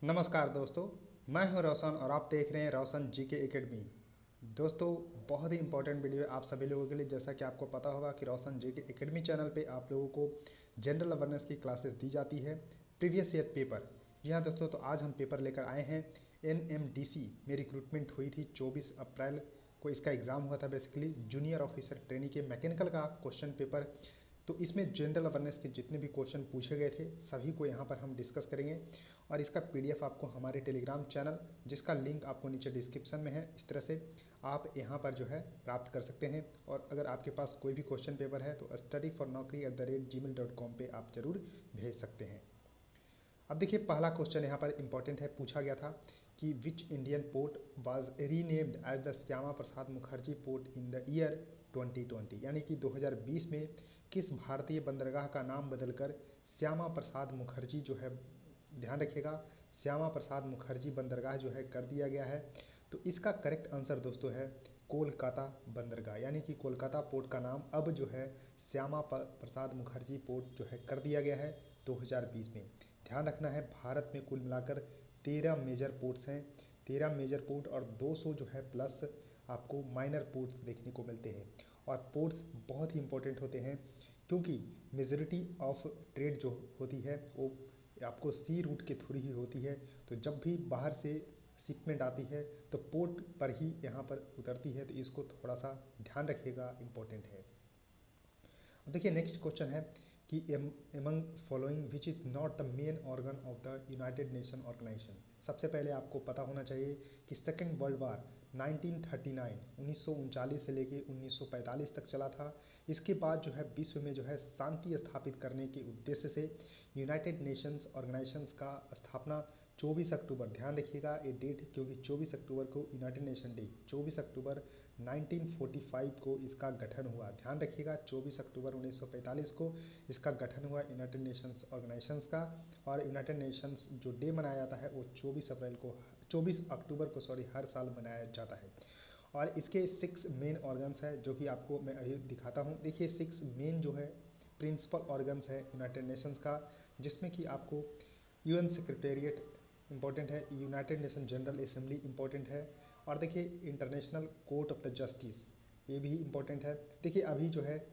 नमस्कार दोस्तों, मैं हूं रोशन और आप देख रहे हैं रोशन जीके एकेडमी। दोस्तों, बहुत ही इंपॉर्टेंट वीडियो है आप सभी लोगों के लिए। जैसा कि आपको पता होगा कि रोशन जीके एकेडमी चैनल पे आप लोगों को जनरल अवेयरनेस की क्लासेस दी जाती है, प्रीवियस ईयर पेपर। जी हाँ दोस्तों, तो आज हम पेपर लेकर आए हैं एनएमडीसी में रिक्रूटमेंट हुई थी 24 अप्रैल को इसका एग्ज़ाम हुआ था। बेसिकली जूनियर ऑफिसर ट्रेनी के मैकेनिकल का क्वेश्चन पेपर। तो इसमें जनरल अवेयरनेस के जितने भी क्वेश्चन पूछे गए थे सभी को यहाँ पर हम डिस्कस करेंगे। और इसका पीडीएफ आपको हमारे टेलीग्राम चैनल, जिसका लिंक आपको नीचे डिस्क्रिप्शन में है, इस तरह से आप यहाँ पर जो है प्राप्त कर सकते हैं। और अगर आपके पास कोई भी क्वेश्चन पेपर है तो studyfornaukri@gmail.com पे आप ज़रूर भेज सकते हैं। अब देखिए, पहला क्वेश्चन यहाँ पर इंपॉर्टेंट है। पूछा गया था कि which Indian port was renamed as the Shyama Prasad Mukherjee port in the year 2020, यानी कि 2020 में किस भारतीय बंदरगाह का नाम बदलकर श्यामा प्रसाद मुखर्जी जो है, ध्यान रखिएगा, श्यामा प्रसाद मुखर्जी बंदरगाह जो है कर दिया गया है। तो इसका करेक्ट आंसर दोस्तों है कोलकाता बंदरगाह, यानी कि कोलकाता पोर्ट का नाम अब जो है श्यामा प्रसाद मुखर्जी पोर्ट जो है कर दिया गया है 2020 में। ध्यान रखना है, भारत में कुल मिलाकर 13 मेजर पोर्ट्स हैं, 13 मेजर पोर्ट और 200 जो है प्लस आपको माइनर पोर्ट्स देखने को मिलते हैं। और पोर्ट्स बहुत ही इंपॉर्टेंट होते हैं क्योंकि मेजॉरिटी ऑफ ट्रेड जो होती है वो आपको सी रूट के थ्रू ही होती है। तो जब भी बाहर से शिपमेंट आती है तो पोर्ट पर ही यहाँ पर उतरती है, तो इसको थोड़ा सा ध्यान रखिएगा, इम्पोर्टेंट है। अब देखिए, नेक्स्ट क्वेश्चन है कि among following which is not the main organ of the United Nation Organisation. सबसे पहले आपको पता होना चाहिए कि सेकेंड वर्ल्ड वार 1939 से लेके 1945 तक चला था। इसके बाद जो है विश्व में जो है शांति स्थापित करने के उद्देश्य से यूनाइटेड नेशंस ऑर्गेनाइजेशंस का स्थापना 24 अक्टूबर, ध्यान रखिएगा ये डेट, क्योंकि 24 अक्टूबर को यूनाइटेड नेशन डे, 24 अक्टूबर 1945 को इसका गठन हुआ। ध्यान रखिएगा, 24 अक्टूबर 1945 को इसका गठन हुआ यूनाइटेड नेशंस ऑर्गेनाइजेशंस का। और यूनाइटेड नेशंस जो डे मनाया जाता है वो 24 अक्टूबर को हर साल मनाया जाता है। और इसके 6 मेन ऑर्गन्स हैं जो कि आपको मैं अभी दिखाता हूँ। देखिए, 6 मेन जो है प्रिंसिपल ऑर्गन्स है यूनाइटेड नेशंस का, जिसमें कि आपको यूएन सेक्रेटेरिएट इंपॉर्टेंट है, United nation general assembly important है, और देखिए international court of the justice ये भी इंपॉर्टेंट है। देखिए, अभी जो है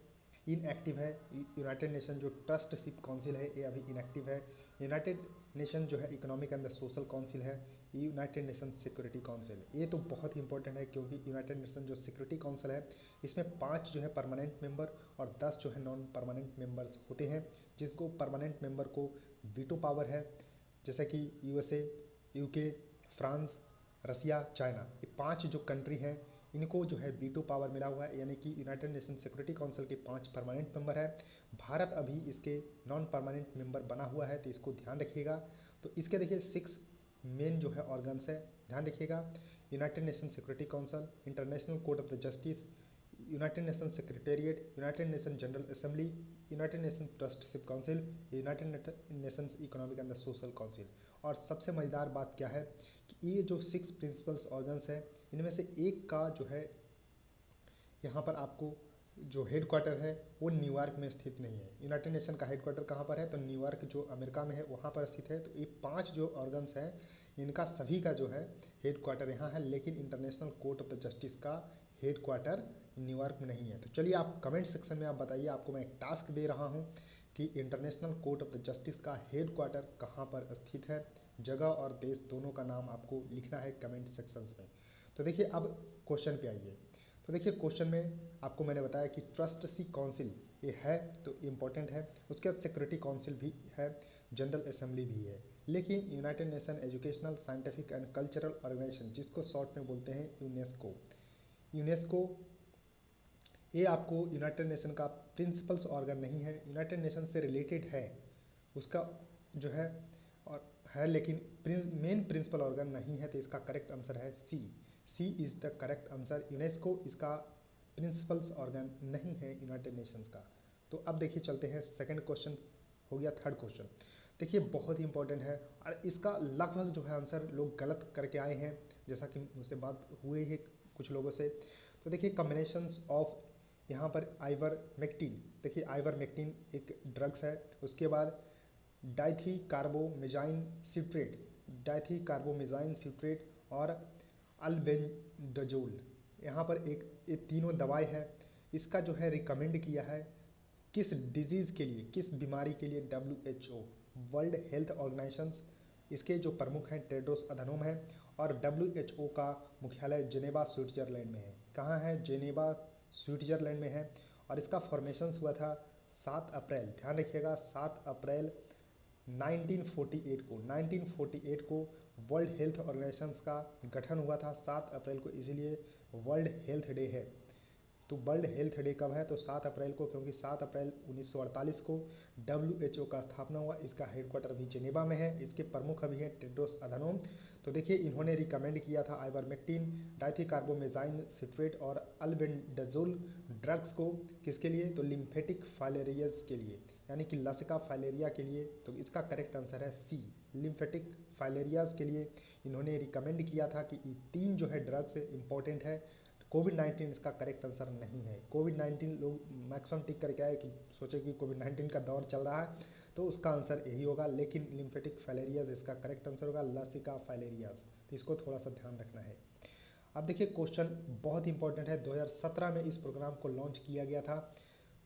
इनएक्टिव है यूनाइटेड नेशन जो ट्रस्टशिप काउंसिल है, ये अभी इनएक्टिव है। यूनाइटेड नेशन जो है economic and the social council है, यूनाइटेड नेशन सिक्योरिटी काउंसिल, ये तो बहुत ही इंपॉर्टेंट है क्योंकि यूनाइटेड नेशन जो सिक्योरिटी काउंसिल है इसमें 5 जो है परमानेंट मेंबर और 10 जो है नॉन परमानेंट मेंबर्स होते हैं। जिसको परमानेंट मेंबर को वीटो पावर है, जैसे कि यूएसए, यूके, फ्रांस, रसिया, चाइना, ये 5 जो कंट्री हैं इनको जो है वीटो पावर मिला हुआ है, यानी कि यूनाइटेड नेशन सिक्योरिटी काउंसिल के 5 परमानेंट मेंबर है। भारत अभी इसके नॉन परमानेंट मेंबर बना हुआ है, तो इसको ध्यान रखिएगा। तो इसके देखिए 6 मेन जो है ऑर्गन्स है, ध्यान रखिएगा, United nation security council, international court of the justice, United nation secretariat, United nation general assembly, United nation ट्रस्टशिप council, United Nations economic and the social council. और सबसे मज़ेदार बात क्या है कि ये जो 6 प्रिंसिपल्स ऑर्गन्स हैं इनमें से एक का जो है यहाँ पर आपको जो हेडक्वार्टर है वो न्यूयॉर्क में स्थित नहीं है। यूनाइटेड नेशन का हेडक्वार्टर कहाँ पर है, तो न्यूयॉर्क जो अमेरिका में है वहाँ पर स्थित है। तो ये 5 जो ऑर्गन्स हैं इनका सभी का जो है हेडक्वार्टर यहाँ है, लेकिन international court of the justice का हेडक्वार्टर न्यूयॉर्क में नहीं है। तो चलिए, आप कमेंट सेक्शन में आप बताइए, आपको मैं एक टास्क दे रहा हूँ कि international court of the justice का हेडक्वार्टर कहाँ पर स्थित है। जगह और देश दोनों का नाम आपको लिखना है कमेंट सेक्शंस में। तो देखिए, अब क्वेश्चन पे आइए। तो देखिए, क्वेश्चन में आपको मैंने बताया कि ट्रस्टशिप काउंसिल ये है तो इम्पोर्टेंट है, उसके बाद सिक्योरिटी काउंसिल भी है, जनरल असेंबली भी है। लेकिन United Nation Educational Scientific and Cultural Organisation, जिसको शॉर्ट में बोलते हैं यूनेस्को, यूनेस्को ये आपको यूनाइटेड नेशन का प्रिंसिपल्स ऑर्गन नहीं है, यूनाइटेड नेशन से रिलेटेड है, उसका जो है और है, लेकिन मेन प्रिंसिपल ऑर्गन नहीं है। तो इसका करेक्ट आंसर है C is the correct answer. UNESCO इसका प्रिंसिपल्स ऑर्गन नहीं है यूनाइटेड नेशंस का। तो अब देखिए, चलते हैं सेकंड क्वेश्चन, हो गया थर्ड क्वेश्चन। देखिए, बहुत ही इंपॉर्टेंट है और इसका लगभग जो है आंसर लोग गलत करके आए हैं, जैसा कि मुझसे बात हुई है कुछ लोगों से। तो देखिए, कम्बिनेशंस ऑफ यहाँ पर आइवरमेक्टिन, देखिए आइवरमेक्टिन एक ड्रग्स है, उसके बाद डाइथी कार्बोमेजाइन सिट्रेट, डाइथीकार्बोमेजाइन सिट्रेट और अल्बेंडाजोल। यहाँ पर ये तीनों दवाई है, इसका जो है रिकमेंड किया है किस डिजीज़ के लिए, किस बीमारी के लिए WHO वर्ल्ड हेल्थ ऑर्गेनाइजेशन, इसके जो प्रमुख हैं टेड्रोस अधनोम है और WHO का मुख्यालय जेनेवा स्विट्जरलैंड में है। कहाँ है? जेनेवा स्विट्जरलैंड में है। और इसका फॉर्मेशन हुआ था 7 अप्रैल, ध्यान रखिएगा 7 अप्रैल 1948 को वर्ल्ड हेल्थ ऑर्गेनाइजेशन का गठन हुआ था 7 अप्रैल को, इसीलिए वर्ल्ड हेल्थ डे है। तो वर्ल्ड हेल्थ डे कब है? तो 7 अप्रैल को, क्योंकि 7 अप्रैल 1948 को WHO का स्थापना हुआ। इसका हेडक्वार्टर भी जेनेवा में है। इसके प्रमुख अभी हैं टेड्रोस अधनोम। तो देखिए इन्होंने रिकमेंड किया था आइवरमेक्टिन, डाइथीकार्बोमेजाइन सिट्रेट और अल्बेंडाजोल ड्रग्स को, किसके लिए? तो लिम्फेटिक फाइलेरियाज के लिए, यानी कि लसिका फाइलेरिया के लिए। तो इसका करेक्ट आंसर है सी, लिम्फेटिक फाइलेरियाज के लिए इन्होंने रिकमेंड किया था कि ये 3 जो है ड्रग्स इंपॉर्टेंट है। कोविड-19 इसका करेक्ट आंसर नहीं है। कोविड-19 लोग मैक्सिमम टिक करके आए कि सोचे कि कोविड-19 का दौर चल रहा है, तो उसका आंसर यही होगा। लेकिन लिम्फेटिक फाइलेरियाज इसका करेक्ट आंसर होगा, लसिका फाइलेरियाज। तो इसको थोड़ा सा ध्यान रखना है। अब देखिए क्वेश्चन बहुत इंपॉर्टेंट है। 2017 में इस प्रोग्राम को लॉन्च किया गया था।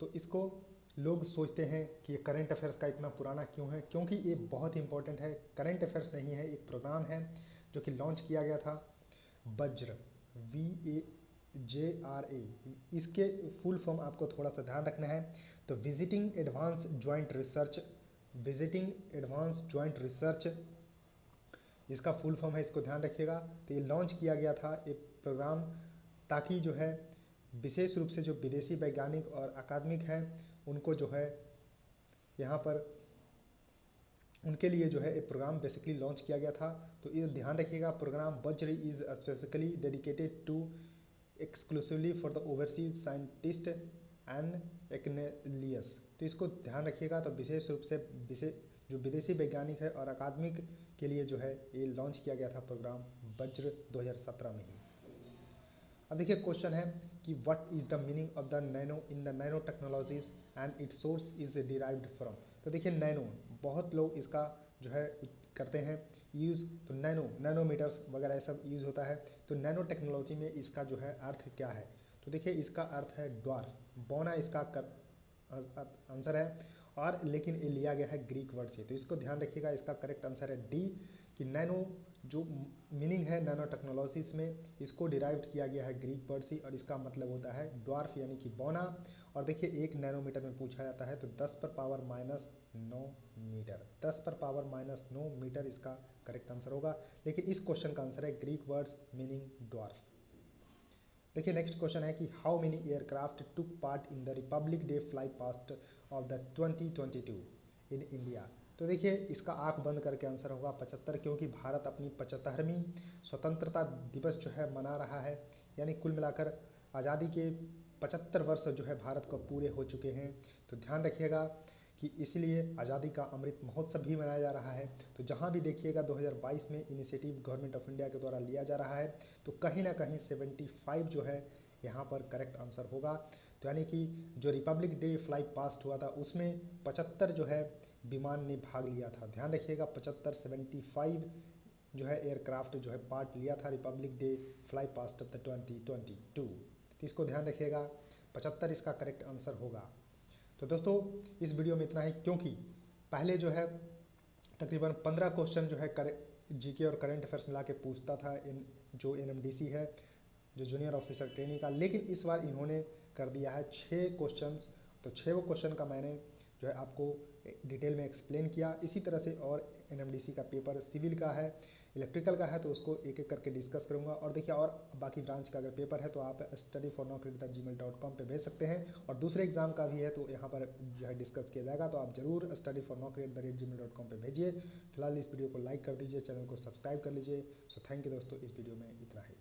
तो इसको लोग सोचते हैं कि ये करंट अफेयर्स का इतना पुराना क्यों है, क्योंकि ये बहुत इंपॉर्टेंट है। करंट अफेयर्स नहीं है, एक प्रोग्राम है जो कि लॉन्च किया गया था, वज्र, VAJRA। इसके फुल फॉर्म आपको थोड़ा सा ध्यान रखना है। तो विजिटिंग एडवांस ज्वाइंट रिसर्च, इसका फुल फॉर्म है, इसको ध्यान रखिएगा। तो ये लॉन्च किया गया था एक प्रोग्राम, ताकि जो है विशेष रूप से जो विदेशी वैज्ञानिक और अकादमिक हैं उनको जो है यहाँ पर उनके लिए जो है एक प्रोग्राम बेसिकली लॉन्च किया गया था। तो ये ध्यान रखिएगा, program Vajra is specifically dedicated to exclusively for the overseas scientist and academicians. तो इसको ध्यान रखिएगा। तो विशेष रूप से जो विदेशी वैज्ञानिक है और अकादमिक के लिए जो है ये लॉन्च किया गया था प्रोग्राम वज्र 2017 में ही। अब देखिए क्वेश्चन है कि what is the meaning of the nano in the nano technologies and it's source is derived from. तो देखिए नैनो, बहुत लोग इसका जो है करते हैं यूज़, तो नैनोमीटर्स वगैरह ये सब यूज़ होता है। तो नैनो टेक्नोलॉजी में इसका जो है अर्थ क्या है? तो देखिए इसका अर्थ है ड्वार्फ, बौना इसका आंसर है। और लेकिन ये लिया गया है ग्रीक वर्ड से, तो इसको ध्यान रखिएगा। इसका करेक्ट आंसर है डी, कि नैनो जो मीनिंग है नैनो टेक्नोलॉजीज में, इसको डिराइव्ड किया गया है ग्रीक वर्ड से और इसका मतलब होता है ड्वार्फ यानी कि बौना। और देखिए 1 नैनोमीटर में पूछा जाता है तो 10 पर पावर -9 मीटर, 10 पर पावर -9 मीटर इसका करेक्ट आंसर होगा। लेकिन इस क्वेश्चन का आंसर है ग्रीक वर्ड्स मीनिंग ड्वार्फ। देखिए नेक्स्ट क्वेश्चन है कि how many aircraft took part in the Republic day fly past of the 2022 in India. तो देखिए इसका आंख बंद करके आंसर होगा 75, क्योंकि भारत अपनी 75वीं स्वतंत्रता दिवस जो है मना रहा है। यानी कुल मिलाकर आज़ादी के 75 वर्ष जो है भारत को पूरे हो चुके हैं। तो ध्यान रखिएगा कि इसलिए आज़ादी का अमृत महोत्सव भी मनाया जा रहा है। तो जहाँ भी देखिएगा 2022 में इनिशिएटिव गवर्नमेंट ऑफ इंडिया के द्वारा लिया जा रहा है, तो कहीं ना कहीं 75 जो है यहाँ पर करेक्ट आंसर होगा। तो यानी कि जो रिपब्लिक डे फ्लाई पास्ट हुआ था उसमें 75 जो है विमान ने भाग लिया था। ध्यान रखिएगा 75 जो है एयरक्राफ्ट जो है पार्ट लिया था Republic day fly past of the 2022। तो इसको ध्यान रखिएगा, 75 इसका करेक्ट आंसर होगा। तो दोस्तों इस वीडियो में इतना ही, क्योंकि पहले जो है तकरीबन 15 क्वेश्चन जो है जीके और करंट अफेयर्स मिला के पूछता था जो NMDC है, जो जूनियर ऑफिसर ट्रेनिंग का। लेकिन इस बार इन्होंने कर दिया है 6 क्वेश्चंस। तो 6 क्वेश्चन का मैंने जो है आपको डिटेल में एक्सप्लेन किया। इसी तरह से और NMDC का पेपर सिविल का है, इलेक्ट्रिकल का है, तो उसको एक एक करके डिस्कस करूंगा। और देखिए और बाकी ब्रांच का अगर पेपर है तो आप studyfornaukriti@gmail.com पे भेज सकते हैं। और दूसरे एग्जाम का भी है तो यहाँ पर जो है डिस्कस किया जाएगा, तो आप जरूर studyfornaukri@gmail.com पे भेजिए। फिलहाल इस वीडियो को लाइक कर दीजिए, चैनल को सब्सक्राइब कर लीजिए। सो थैंक यू दोस्तों, इस वीडियो में इतना ही।